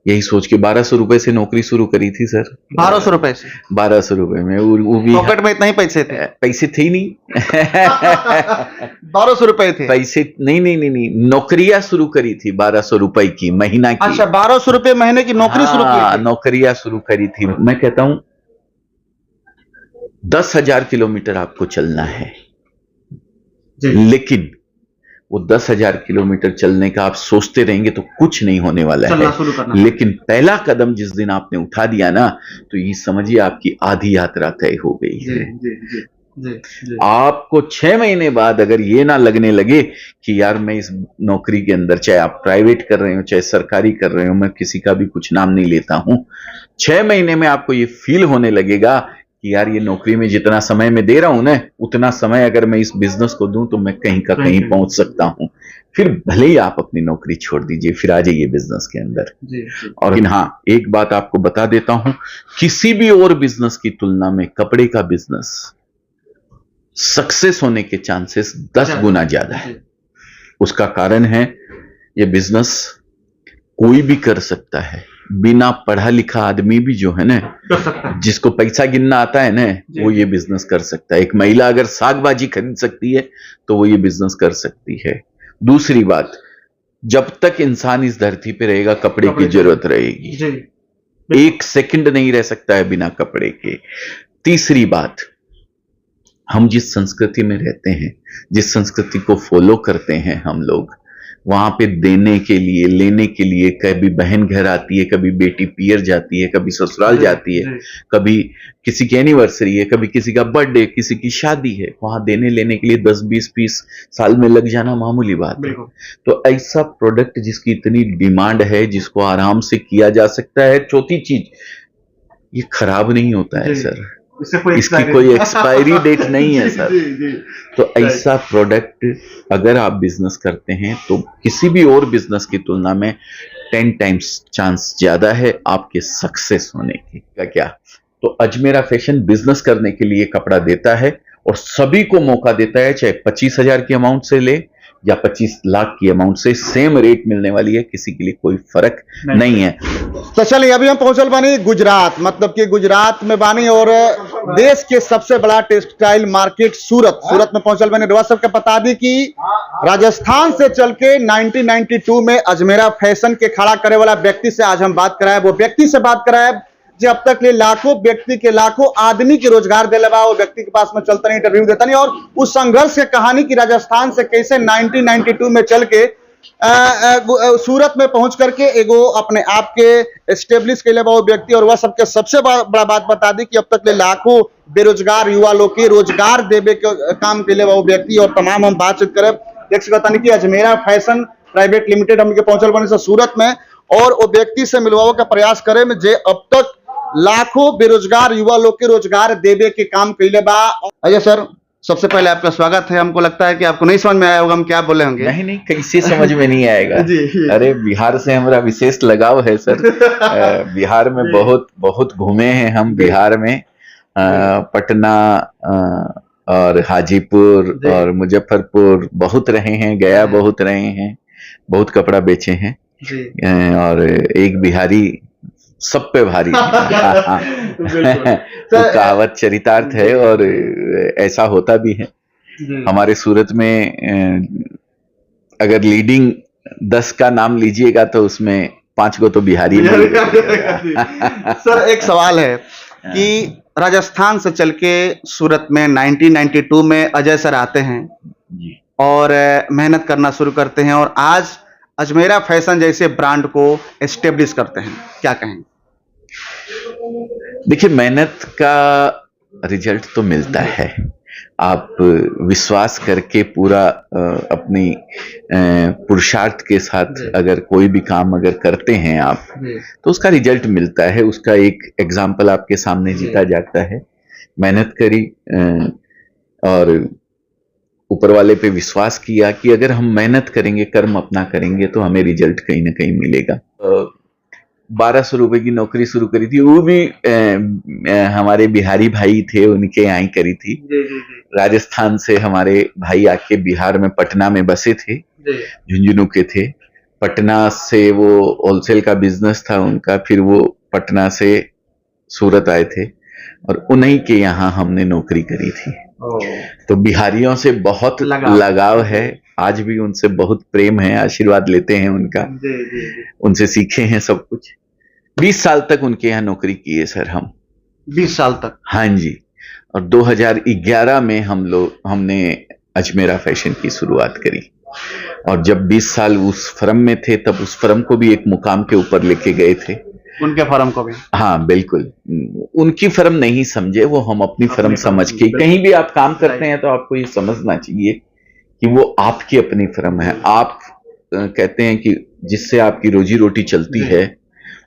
यही सोच के 1200 रुपए से नौकरी शुरू करी थी सर। 1200 रुपए से? 1200 रुपए में, वो भी पॉकेट में इतना ही पैसे थे? पैसे थे ही नहीं। 1200 रुपए थे? पैसे नहीं नहीं नहीं नहीं, नौकरियां शुरू करी थी 1200 रुपए की महीना की। अच्छा, 1200 रुपए महीने की नौकरी शुरू की थी? नौकरियां शुरू करी थी। मैं कहता हूं 10,000 किलोमीटर आपको चलना है, लेकिन वो 10,000 किलोमीटर चलने का आप सोचते रहेंगे तो कुछ नहीं होने वाला है। लेकिन पहला कदम जिस दिन आपने उठा दिया ना, तो ये समझिए आपकी आधी यात्रा तय हो गई है। जी। आपको 6 महीने बाद अगर ये ना लगने लगे कि यार मैं इस नौकरी के अंदर, चाहे आप प्राइवेट कर रहे हो चाहे सरकारी कर रहे हो, मैं किसी का भी कुछ नाम नहीं लेता हूं, 6 महीने में आपको ये फील होने लगेगा कि यार ये नौकरी में जितना समय मैं दे रहा हूं ना, उतना समय अगर मैं इस बिजनेस को दूं तो मैं कहीं का कहीं पहुंच सकता हूं। फिर भले ही आप अपनी नौकरी छोड़ दीजिए, फिर आ जाइए बिजनेस के अंदर। और हाँ, एक बात आपको बता देता हूं, किसी भी और बिजनेस की तुलना में कपड़े का बिजनेस सक्सेस होने के चांसेस 10 गुना ज्यादा है। उसका कारण है, ये बिजनेस कोई भी कर सकता है, बिना पढ़ा लिखा आदमी भी जो है ना, जिसको पैसा गिनना आता है ना, वो ये बिजनेस कर सकता है। एक महिला अगर साग भाजी खरीद सकती है तो वो ये बिजनेस कर सकती है। दूसरी बात, जब तक इंसान इस धरती पे रहेगा कपड़े की जरूरत रहेगी। 1 सेकंड नहीं रह सकता है बिना कपड़े के। तीसरी बात, हम जिस संस्कृति में रहते हैं, जिस संस्कृति को फॉलो करते हैं हम लोग, वहां पे देने के लिए, लेने के लिए, कभी बहन घर आती है, कभी बेटी पियर जाती है, कभी ससुराल जाती है, कभी किसी की एनिवर्सरी है, कभी किसी का बर्थडे, किसी की शादी है, वहां देने लेने के लिए 10, 20, 30 साल में लग जाना मामूली बात है। तो ऐसा प्रोडक्ट जिसकी इतनी डिमांड है, जिसको आराम से किया जा सकता है, चौथी चीज, ये खराब नहीं होता है सर, इसकी कोई एक्सपायरी डेट नहीं है सर। तो ऐसा प्रोडक्ट अगर आप बिजनेस करते हैं तो किसी भी और बिजनेस की तुलना में 10 टाइम्स चांस ज्यादा है आपके सक्सेस होने की। क्या तो अजमेरा फैशन बिजनेस करने के लिए कपड़ा देता है और सभी को मौका देता है, चाहे 25,000 की अमाउंट से ले या 25 लाख की अमाउंट से, सेम रेट मिलने वाली है, किसी के लिए कोई फर्क नहीं है। तो चलिए, अभी हम पहुंचल बानी गुजरात, मतलब कि गुजरात में बानी और देश के सबसे बड़ा टेक्सटाइल मार्केट सूरत में पहुंचल बानी। रवा सबके बता दी कि राजस्थान से चल के 1992 में अजमेरा फैशन के खड़ा करे वाला व्यक्ति से आज हम बात कराए। वो व्यक्ति से बात कराए जो अब तक ले लाखों व्यक्ति के, लाखों आदमी के रोजगार दिला बा। वो व्यक्ति के पास में चलता नहीं, इंटरव्यू देता नहीं, और उस संघर्ष की कहानी की राजस्थान से कैसे 1992 में चल के सूरत में पहुंच करके एगो अपने आप के एस्टेब्लिश के लिए वो व्यक्ति, और वह सबके सबसे बड़ा बात बता दी कि अब तक ले लाखों बेरोजगार युवा लोग के रोजगार देवे के काम के लिए वो व्यक्ति। और तमाम हम बातचीत करें एक से बताने की अजमेरा फैशन प्राइवेट लिमिटेड हम पहुंचल बने से सूरत में, और वो व्यक्ति से मिलवाओ का प्रयास करे में जे अब तक लाखों बेरोजगार युवा लोग के रोजगार देवे के काम कैले बा। अजय सर, सबसे पहले आपका स्वागत है। हमको लगता है कि आपको नहीं समझ में आया होगा हम क्या बोले होंगे। नहीं, कैसे समझ में नहीं आएगा। अरे बिहार से हमारा विशेष लगाव है सर। बिहार में बहुत घूमे हैं हम। बिहार में पटना और हाजीपुर और मुजफ्फरपुर बहुत रहे हैं, गया बहुत रहे हैं, बहुत कपड़ा बेचे हैं। और एक बिहारी सब पे भारी। तो कहावत चरितार्थ है और ऐसा होता भी है। हमारे सूरत में अगर लीडिंग 10 का नाम लीजिएगा तो उसमें 5 को तो बिहारी। सर, एक सवाल है कि राजस्थान से चल के सूरत में 1992 में अजय सर आते हैं और मेहनत करना शुरू करते हैं, और आज अजमेरा फैशन जैसे ब्रांड को एस्टेब्लिश करते हैं, क्या कहेंगे? देखिए, मेहनत का रिजल्ट तो मिलता है। आप विश्वास करके पूरा अपनी पुरुषार्थ के साथ अगर कोई भी काम अगर करते हैं आप, तो उसका रिजल्ट मिलता है। उसका एक एग्जाम्पल आपके सामने जीता जाता है। मेहनत करी और ऊपर वाले पे विश्वास किया कि अगर हम मेहनत करेंगे, कर्म अपना करेंगे, तो हमें रिजल्ट कहीं ना कहीं मिलेगा। 1200 रुपए की नौकरी शुरू करी थी, वो भी हमारे बिहारी भाई थे, उनके यहाँ ही करी थी। राजस्थान से हमारे भाई आके बिहार में पटना में बसे थे, झुंझुनू के थे, पटना से वो होलसेल का बिजनेस था उनका, फिर वो पटना से सूरत आए थे और उन्हीं के यहाँ हमने नौकरी करी थी। तो बिहारियों से बहुत लगाव है, आज भी उनसे बहुत प्रेम है, आशीर्वाद लेते हैं उनका, उनसे सीखे हैं सब कुछ। 20 साल तक उनके यहाँ नौकरी की है सर हम। 20 साल तक? हाँ जी। और 2011 में हमने अजमेरा फैशन की शुरुआत करी और जब 20 साल उस फर्म में थे तब उस फर्म को भी एक मुकाम के ऊपर लेके गए थे। उनके फर्म को भी? हाँ बिल्कुल, उनकी फर्म नहीं समझे, वो हम अपनी फर्म समझ के। कहीं भी आप काम करते हैं तो आपको ये समझना चाहिए कि वो आपकी अपनी फर्म है। आप कहते हैं कि जिससे आपकी रोजी रोटी चलती है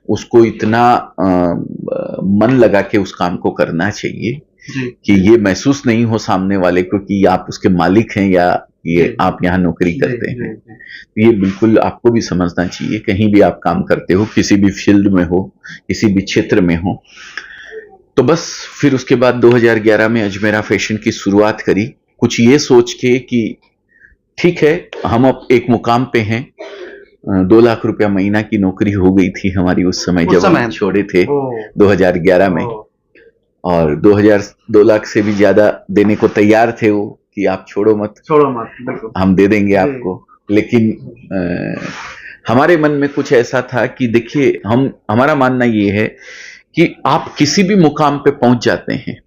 उसको इतना मन लगा के उस काम को करना चाहिए कि ये महसूस नहीं हो सामने वाले को कि आप उसके मालिक हैं या ये आप यहाँ नौकरी करते हैं। ये बिल्कुल आपको भी समझना चाहिए, कहीं भी आप काम करते हो, किसी भी फील्ड में हो, किसी भी क्षेत्र में हो। तो बस फिर उसके बाद 2011 में अजमेरा फैशन की शुरुआत करी, कुछ ये सोच के कि ठीक है हम अब एक मुकाम पे हैं। 2 लाख रुपया महीना की नौकरी हो गई थी हमारी उस समय जब हम छोड़े थे 2011 में, और 2 लाख से भी ज्यादा देने को तैयार थे वो कि आप छोड़ो मत बिल्कुल, हम दे देंगे आपको। लेकिन हमारे मन में कुछ ऐसा था कि देखिए हमारा मानना ये है कि आप किसी भी मुकाम पे पहुंच जाते हैं,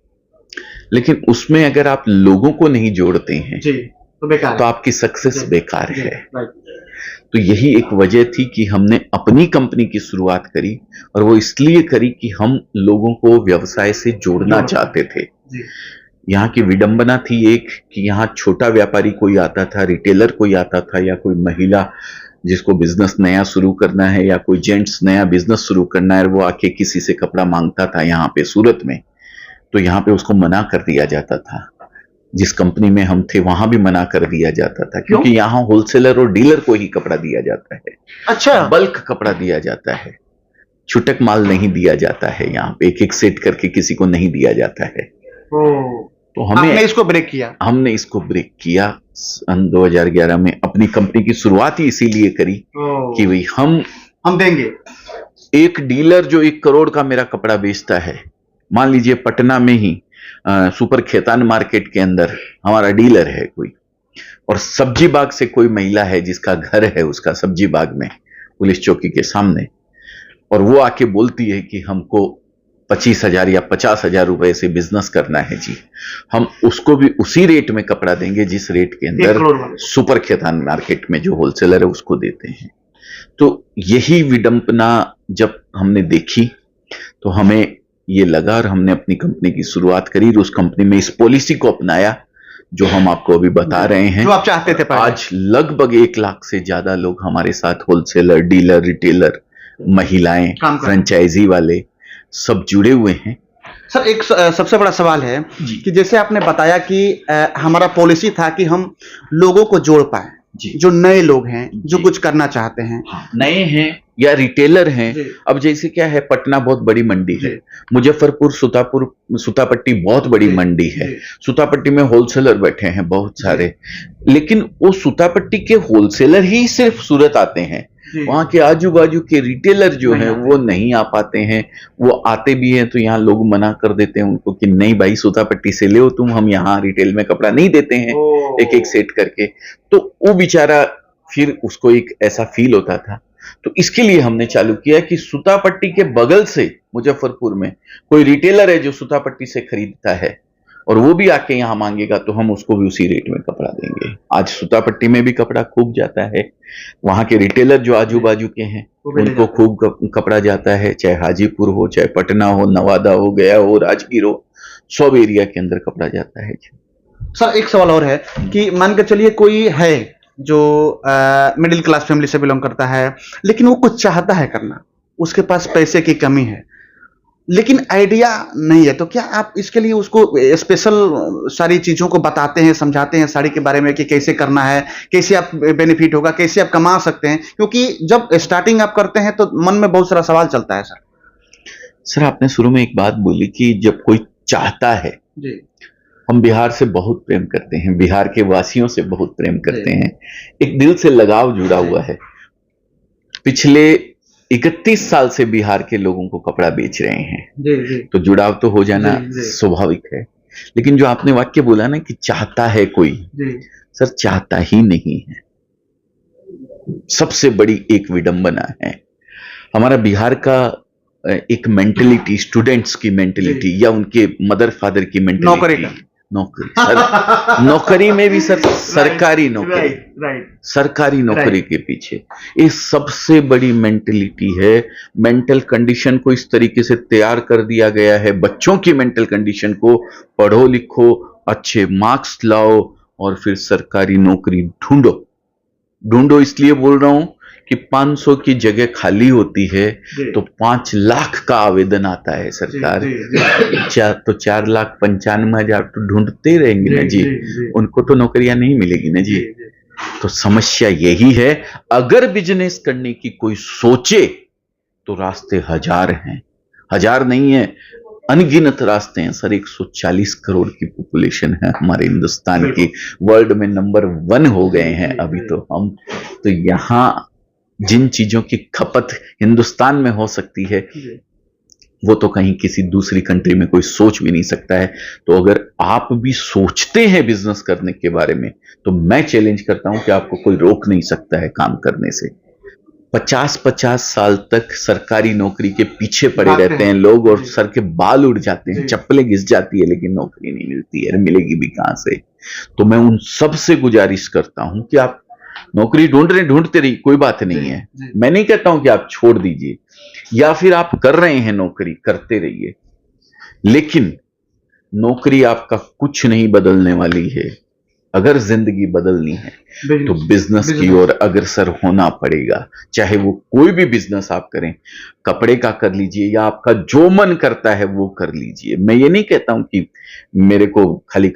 लेकिन उसमें अगर आप लोगों को नहीं जोड़ते हैं तो आपकी सक्सेस बेकार है। तो यही एक वजह थी कि हमने अपनी कंपनी की शुरुआत करी, और वो इसलिए करी कि हम लोगों को व्यवसाय से जोड़ना चाहते थे। यहाँ की विडंबना थी एक कि यहाँ छोटा व्यापारी कोई आता था, रिटेलर कोई आता था, या कोई महिला जिसको बिजनेस नया शुरू करना है, या कोई जेंट्स नया बिजनेस शुरू करना है, वो आके किसी से कपड़ा मांगता था यहाँ पे सूरत में, तो यहाँ पे उसको मना कर दिया जाता था। जिस कंपनी में हम थे वहां भी मना कर दिया जाता था, क्योंकि यहाँ होलसेलर और डीलर को ही कपड़ा दिया जाता है। अच्छा, बल्क कपड़ा दिया जाता है, छुटक माल नहीं दिया जाता है। यहाँ पे एक एक सेट करके किसी को नहीं दिया जाता है। तो हमने इसको ब्रेक किया। हमने इसको ब्रेक किया सन 2011 में। अपनी कंपनी की शुरुआत ही इसीलिए करी कि भाई हम देंगे। एक डीलर जो 1 करोड़ का मेरा कपड़ा बेचता है, मान लीजिए पटना में ही सुपर खेतान मार्केट के अंदर हमारा डीलर है कोई, और सब्जी बाग से कोई महिला है जिसका घर है उसका सब्जी बाग में पुलिस चौकी के सामने, और वो आके बोलती है कि हमको 25,000 या 50,000 रुपए से बिजनेस करना है जी, हम उसको भी उसी रेट में कपड़ा देंगे जिस रेट के अंदर सुपर खेतान मार्केट में जो होलसेलर है उसको देते हैं। तो यही विडंबना जब हमने देखी तो हमें ये लगा, और हमने अपनी कंपनी की शुरुआत करी। उस कंपनी में इस पॉलिसी को अपनाया जो हम आपको अभी बता रहे हैं, जो आप चाहते थे। आज लगभग 1 लाख से ज्यादा लोग हमारे साथ, होलसेलर, डीलर, रिटेलर, महिलाएं, फ्रेंचाइजी वाले सब जुड़े हुए हैं। सर एक सबसे बड़ा सवाल है कि जैसे आपने बताया कि हमारा पॉलिसी था कि हम लोगों को जोड़ पाए, जो नए लोग हैं, जो कुछ करना चाहते हैं, नए हैं या रिटेलर हैं। अब जैसे क्या है, पटना बहुत बड़ी मंडी है, मुजफ्फरपुर सुतापट्टी बहुत बड़ी मंडी है। सुतापट्टी में होलसेलर बैठे हैं बहुत सारे, लेकिन वो सुतापट्टी के होलसेलर ही सिर्फ सूरत आते हैं। वहां के आजू बाजू के रिटेलर जो हैं वो नहीं आ पाते हैं। वो आते भी हैं तो यहाँ लोग मना कर देते हैं उनको कि नहीं भाई सुतापट्टी से ले तुम, हम यहाँ रिटेल में कपड़ा नहीं देते हैं एक एक सेट करके। तो वो बेचारा फिर उसको एक ऐसा फील होता था। तो इसके लिए हमने चालू किया कि सुतापट्टी के बगल से मुजफ्फरपुर में कोई रिटेलर है जो सुतापट्टी से खरीदता है और वो भी आके यहाँ मांगेगा तो हम उसको भी उसी रेट में कपड़ा देंगे। आज सुतापट्टी में भी कपड़ा खूब जाता है, वहां के रिटेलर जो आजू बाजू के हैं उनको खूब कपड़ा जाता है, चाहे हाजीपुर हो, चाहे पटना हो, नवादा हो, गया हो, राजगीर हो, सब एरिया के अंदर कपड़ा जाता है। सर एक सवाल और है कि मान के चलिए कोई है जो मिडिल क्लास फैमिली से बिलोंग करता है, लेकिन वो कुछ चाहता है करना, उसके पास पैसे की कमी है लेकिन आइडिया नहीं है, तो क्या आप इसके लिए उसको स्पेशल सारी चीजों को बताते हैं, समझाते हैं साड़ी के बारे में कि कैसे करना है, कैसे आप बेनिफिट होगा, कैसे आप कमा सकते हैं? क्योंकि जब स्टार्टिंग आप करते हैं तो मन में बहुत सारा सवाल चलता है। सर आपने शुरू में एक बात बोली कि जब कोई चाहता है जी। हम बिहार से बहुत प्रेम करते हैं, बिहार के वासियों से बहुत प्रेम करते हैं, एक दिल से लगाव जुड़ा हुआ है। पिछले 31 साल से बिहार के लोगों को कपड़ा बेच रहे हैं। जी जी तो जुड़ाव तो हो जाना जी, जी। स्वाभाविक है। लेकिन जो आपने वाक्य बोला ना कि चाहता है कोई, जी सर चाहता ही नहीं है। सबसे बड़ी एक विडंबना है हमारा बिहार का एक मेंटेलिटी, स्टूडेंट्स की मेंटेलिटी या उनके मदर फादर की मेंटेलिटी, नौकरी का। नौकरी सर, नौकरी में भी सर सरकारी नौकरी, राइट सरकारी नौकरी के पीछे ये सबसे बड़ी मेंटेलिटी है। मेंटल कंडीशन को इस तरीके से तैयार कर दिया गया है, बच्चों की मेंटल कंडीशन को, पढ़ो लिखो, अच्छे मार्क्स लाओ और फिर सरकारी नौकरी ढूंढो। ढूंढो इसलिए बोल रहा हूं कि 500 की जगह खाली होती है तो 5 लाख का आवेदन आता है सरकार, तो 4,95,000 तो ढूंढते रहेंगे ना जी, उनको तो नौकरियां नहीं मिलेगी ना जी। तो समस्या यही है, अगर बिजनेस करने की कोई सोचे तो रास्ते हजार हैं, हजार नहीं है, अनगिनत रास्ते हैं सर। 140 करोड़ की पॉपुलेशन है हमारे हिंदुस्तान की, वर्ल्ड में नंबर 1 हो गए हैं अभी तो हम। तो यहां जिन चीजों की खपत हिंदुस्तान में हो सकती है वो तो कहीं किसी दूसरी कंट्री में कोई सोच भी नहीं सकता है। तो अगर आप भी सोचते हैं बिजनेस करने के बारे में तो मैं चैलेंज करता हूं कि आपको कोई रोक नहीं सकता है काम करने से। 50-50 साल तक सरकारी नौकरी के पीछे पड़े रहते हैं लोग और सर के बाल उड़ जाते हैं, चप्पलें घिस जाती है लेकिन नौकरी नहीं मिलती है, मिलेगी भी कहां से। तो मैं उन सब से गुजारिश करता हूं कि आप नौकरी ढूंढते रहिए, कोई बात नहीं है। मैं नहीं कहता हूं कि आप छोड़ दीजिए, या फिर आप कर रहे हैं नौकरी, करते रहिए, लेकिन नौकरी आपका कुछ नहीं बदलने वाली है। अगर जिंदगी बदलनी है तो बिजनेस की ओर अग्रसर होना पड़ेगा। चाहे वो कोई भी बिजनेस आप करें, कपड़े का कर लीजिए या आपका जो मन करता है वो कर लीजिए। मैं ये नहीं कहता हूं कि मेरे को खाली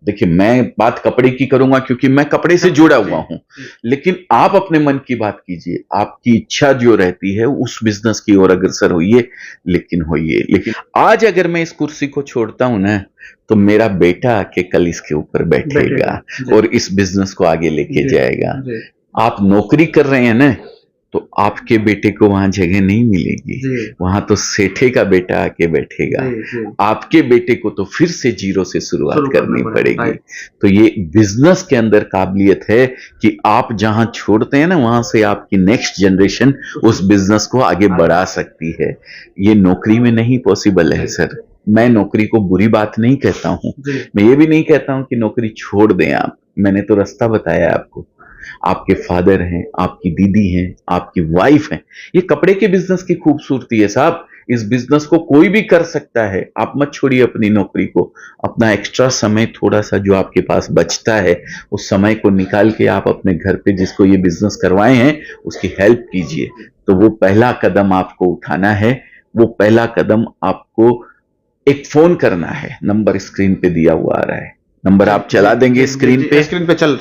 देखिए मैं बात कपड़े की करूंगा क्योंकि मैं कपड़े से जुड़ा हुआ हूं, लेकिन आप अपने मन की बात कीजिए, आपकी इच्छा जो रहती है उस बिजनेस की ओर अग्रसर होइए, लेकिन आज अगर मैं इस कुर्सी को छोड़ता हूं ना तो मेरा बेटा आके कल इसके ऊपर बैठेगा और इस बिजनेस को आगे लेके जाएगा। आप नौकरी कर रहे हैं ना तो आपके बेटे को वहां जगह नहीं मिलेगी, वहां तो सेठे का बेटा आके बैठेगा, आपके बेटे को तो फिर से जीरो से शुरुआत करनी पड़ेगी। तो ये बिजनेस के अंदर काबिलियत है कि आप जहां छोड़ते हैं ना वहां से आपकी नेक्स्ट जनरेशन उस बिजनेस को आगे बढ़ा सकती है। ये नौकरी में नहीं पॉसिबल है सर। मैं नौकरी को बुरी बात नहीं कहता हूं, मैं ये भी नहीं कहता हूं कि नौकरी छोड़ दें आप। मैंने तो रास्ता बताया आपको, आपके फादर हैं, आपकी दीदी हैं, आपकी वाइफ हैं। ये कपड़े के बिजनेस की खूबसूरती है साहब, इस बिजनेस को कोई भी कर सकता है। आप मत छोड़िए अपनी नौकरी को, अपना एक्स्ट्रा समय थोड़ा सा जो आपके पास बचता है उस समय को निकाल के आप अपने घर पे जिसको ये बिजनेस करवाए हैं उसकी हेल्प कीजिए। तो वो पहला कदम आपको उठाना है, वो पहला कदम आपको एक फोन करना है। नंबर स्क्रीन पे दिया हुआ आ रहा है, नंबर आप चला देंगे स्क्रीन पे चल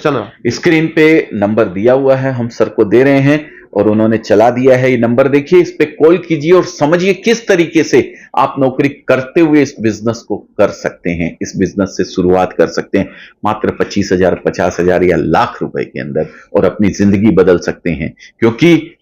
स्क्रीन पे नंबर दिया हुआ है, हम सर को दे रहे हैं और उन्होंने चला दिया है। ये नंबर देखिए, इस पे कॉल कीजिए और समझिए किस तरीके से आप नौकरी करते हुए इस बिजनेस को कर सकते हैं, इस बिजनेस से शुरुआत कर सकते हैं मात्र 25,000, 50,000 या लाख रुपए के अंदर, और अपनी जिंदगी बदल सकते हैं। क्योंकि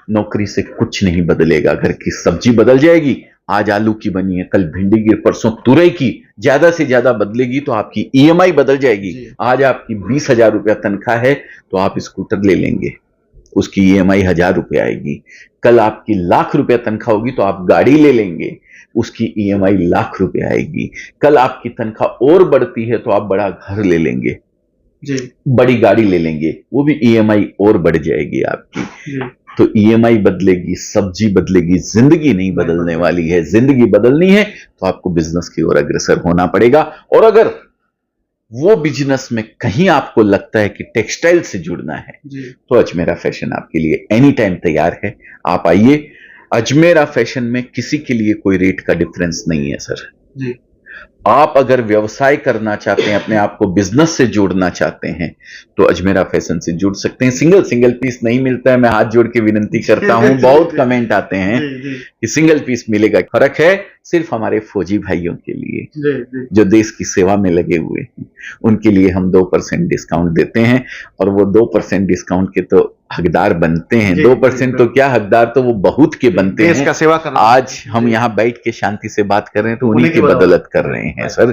नौकरी से कुछ नहीं बदलेगा। घर की सब्जी बदल जाएगी, आज आलू की बनी है, कल भिंडी की, परसों तुरई की, ज्यादा से ज्यादा बदलेगी तो आपकी ईएमआई बदल जाएगी। आज आपकी 20,000 रुपया तनख्वाह है तो आप स्कूटर ले लेंगे, उसकी ईएमआई 1,000 रुपया आएगी। कल आपकी लाख रुपया तनख्वाह होगी तो आप गाड़ी ले लेंगे, उसकी ईएमआई लाख रुपया आएगी। कल आपकी तनख्वाह और बढ़ती है तो आप बड़ा घर ले लेंगे, बड़ी गाड़ी ले लेंगे, वो भी ईएमआई और बढ़ जाएगी आपकी। तो ईएमआई बदलेगी, सब्जी बदलेगी, जिंदगी नहीं बदलने वाली है। जिंदगी बदलनी है तो आपको बिजनेस की ओर अग्रसर होना पड़ेगा। और अगर वो बिजनेस में कहीं आपको लगता है कि टेक्सटाइल से जुड़ना है तो अजमेरा फैशन आपके लिए एनी टाइम तैयार है। आप आइए, अजमेरा फैशन में किसी के लिए कोई रेट का डिफरेंस नहीं है सर। आप अगर व्यवसाय करना चाहते हैं, अपने आप को बिजनेस से जोड़ना चाहते हैं, तो अजमेरा फैशन से जुड़ सकते हैं। सिंगल पीस नहीं मिलता है, मैं हाथ जोड़ के विनती करता हूं, बहुत कमेंट आते हैं कि सिंगल पीस मिलेगा। फर्क है सिर्फ हमारे फौजी भाइयों के लिए जो देश की सेवा में लगे हुए हैं, उनके लिए हम 2% डिस्काउंट देते हैं, और वो 2% डिस्काउंट के तो हकदार बनते हैं। 2% तो क्या, हकदार तो वो बहुत के बनते हैं। का सेवा करना। आज हम यहाँ बैठ के शांति से बात कर रहे हैं तो उन्हीं की बदौलत कर रहे हैं सर।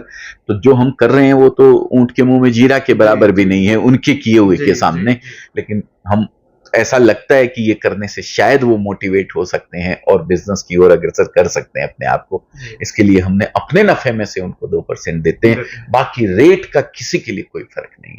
तो जो हम कर रहे हैं वो तो ऊंट के मुंह में जीरा के बराबर भी नहीं है उनके किए हुए के सामने, लेकिन हम ऐसा लगता है कि ये करने से शायद वो मोटिवेट हो सकते हैं और बिजनेस की ओर अग्रसर कर सकते हैं अपने आप को। इसके लिए हमने अपने नफे में से उनको 2% देते हैं, बाकी रेट का किसी के लिए कोई फर्क नहीं।